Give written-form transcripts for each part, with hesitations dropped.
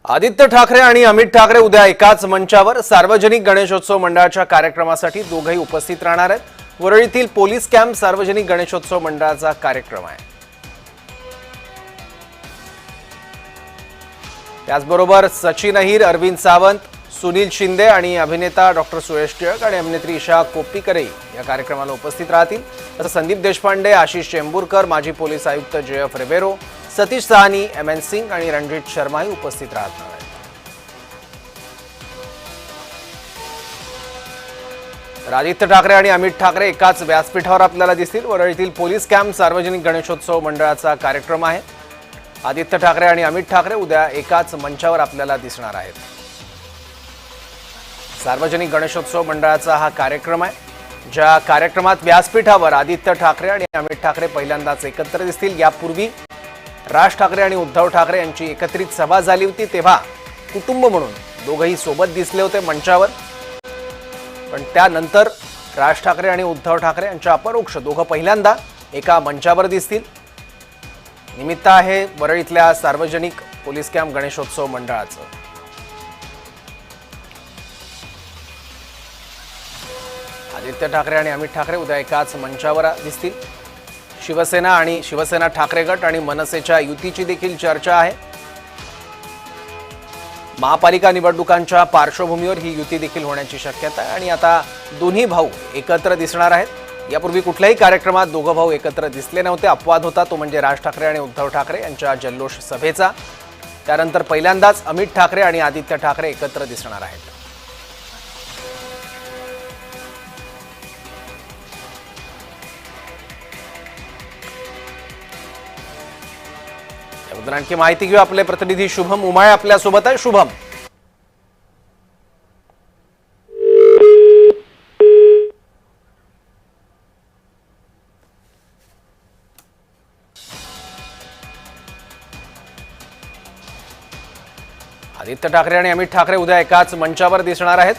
आदित्य ठाकरे आणि अमित ठाकरे उद्या एकाच मंचावर सार्वजनिक गणेशोत्सव मंडळाच्या कार्यक्रमासाठी दोघेही उपस्थित राहणार आहेत। वरळीतील पोलीस कॅम्प सार्वजनिक गणेशोत्सव मंडळाचा कार्यक्रम आहे। त्याचबरोबर सचिन अहिर, अरविंद सावंत, सुनील शिंदे आणि अभिनेता डॉक्टर सुयश टिळक आणि अभिनेत्री ईशा कोप्पीकरही या कार्यक्रमाला उपस्थित राहतील। तसंच संदीप देशपांडे, आशिष चेंबूरकर, माजी पोलीस आयुक्त जे.एफ. रिबेरो, सतीश साहनी, एम.एन. सिंग आणि रणजीत शर्माही उपस्थित राहणार आहेत। आदित्य ठाकरे आणि अमित ठाकरे एकाच व्यासपीठावर आपल्याला दिसतील। वरळीतील पोलीस कॅम्प सार्वजनिक गणेशोत्सव मंडळाचा कार्यक्रम आहे। आदित्य ठाकरे आणि अमित ठाकरे उद्या एकाच मंचावर आपल्याला दिसणार आहेत। सार्वजनिक गणेशोत्सव मंडळाचा हा कार्यक्रम आहे, ज्या कार्यक्रमात व्यासपीठावर आदित्य ठाकरे आणि अमित ठाकरे पहिल्यांदाच एकत्र दिसतील। यापूर्वी राज ठाकरे आणि उद्धव ठाकरे यांची एकत्रित सभा झाली होती, तेव्हा कुटुंब म्हणून दोघेही सोबत दिसले होते मंचावर। पण त्यानंतर राज ठाकरे आणि उद्धव ठाकरे यांच्या अपरोक्ष दोघं पहिल्यांदा एका मंचावर दिसतील। निमित्त आहे वरळीतल्या सार्वजनिक पोलीस कॅम्प गणेशोत्सव मंडळाचं। आदित्य ठाकरे आणि अमित ठाकरे उद्या एकाच मंचावर दिसतील। शिवसेना आणि शिवसेना ठाकरे गट आणि मनसेच्या युतीची देखील चर्चा आहे। महापालिका निवडणुकांच्या पार्श्वभूमीवर ही युती देखील होण्याची शक्यता आहे आणि आता दोन्ही भाऊ एकत्र दिसणार आहेत। यापूर्वी कुठल्याही कार्यक्रमात दोघं भाऊ एकत्र दिसले नव्हते। अपवाद होता तो म्हणजे राज ठाकरे आणि उद्धव ठाकरे यांच्या जल्लोष सभेचा। त्यानंतर पहिल्यांदाच अमित ठाकरे आणि आदित्य ठाकरे एकत्र दिसणार आहेत। याबद्दल आणखी माहिती घेऊ, आपले प्रतिनिधी शुभम उमाळे आपल्या सोबत आहे। शुभम, आदित्य ठाकरे आणि अमित ठाकरे उद्या एकाच मंचावर दिसणार आहेत।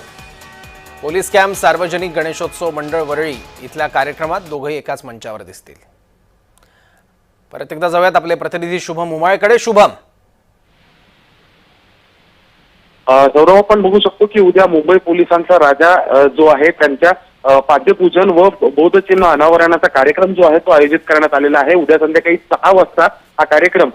पोलीस कॅम्प सार्वजनिक गणेशोत्सव मंडळ वरळी इथल्या कार्यक्रमात दोघेही एकाच मंचावर दिसतील। परत एकदा जाऊयात आपले प्रतिनिधी शुभम उमाळेकडे। शुभम, सौरभ, आपण बघू शकतो की उद्या मुंबई पोलिसांचा राजा जो आहे त्यांच्या पाद्यपूजन व बोधचिन्ह अनावरणाचा कार्यक्रम जो आहे तो आयोजित करण्यात आलेला आहे। उद्या संध्याकाळी 6 वाजता हा कार्यक्रम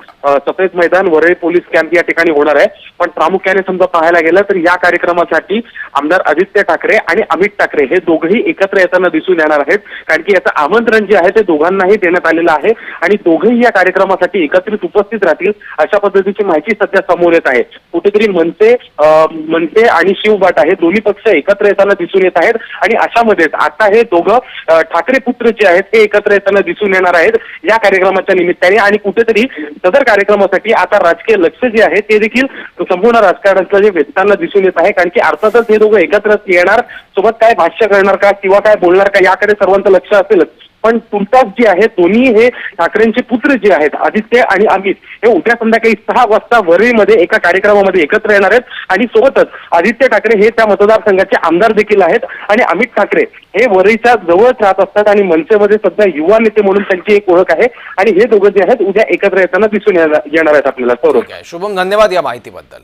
सफेद मैदान वरळी पोलीस कॅम्प या ठिकाणी होणार आहे। पण प्रामुख्याने समजा पाहायला गेलं तर या कार्यक्रमासाठी आमदार आदित्य ठाकरे आणि अमित ठाकरे हे दोघेही एकत्र येताना दिसून येणार आहेत, कारण की याचं आमंत्रण जे आहे ते दोघांनाही देण्यात आलेलं आहे आणि दोघेही या कार्यक्रमासाठी एकत्रित उपस्थित राहतील अशा पद्धतीची माहिती सध्या समोर येत आहे। कुठेतरी मनसे आणि शिवबाट हे दोन्ही पक्ष एकत्र येताना दिसून येत आहेत आणि अशामध्ये आता हे दोघं ठाकरे पुत्र जे आहेत हे एकत्र येताना दिसून येणार आहेत या कार्यक्रमाच्या निमित्ताने। आणि कुठेतरी सदर कार्यक्रमासाठी आता राजकीय लक्ष जे आहे ते देखील संपूर्ण राजकारणातलं जे वेधताना दिसून येत आहे, कारण की अर्थातच हे दोघं एकत्र येणार, सोबत काय भाष्य करणार का किंवा काय बोलणार का याकडे सर्वांचं लक्ष असेलच। पण तुर्तास जे आहे दोन्ही हे ठाकरेंचे पुत्र जे आहेत आदित्य आणि अमित हे उद्या संध्याकाळी 6 वाजता वरळीमध्ये एका कार्यक्रमामध्ये एकत्र येणार आहेत आणि सोबतच आदित्य ठाकरे हे त्या मतदारसंघाचे आमदार देखील आहेत आणि अमित ठाकरे हे वरळीच्या जवळच राहत असतात आणि मनसेमध्ये सध्या युवा नेते म्हणून त्यांची एक ओळख आहे आणि हे दोघं जे आहेत उद्या एकत्र येताना दिसून येणार आहेत आपल्याला। शुभम, धन्यवाद या माहितीबद्दल।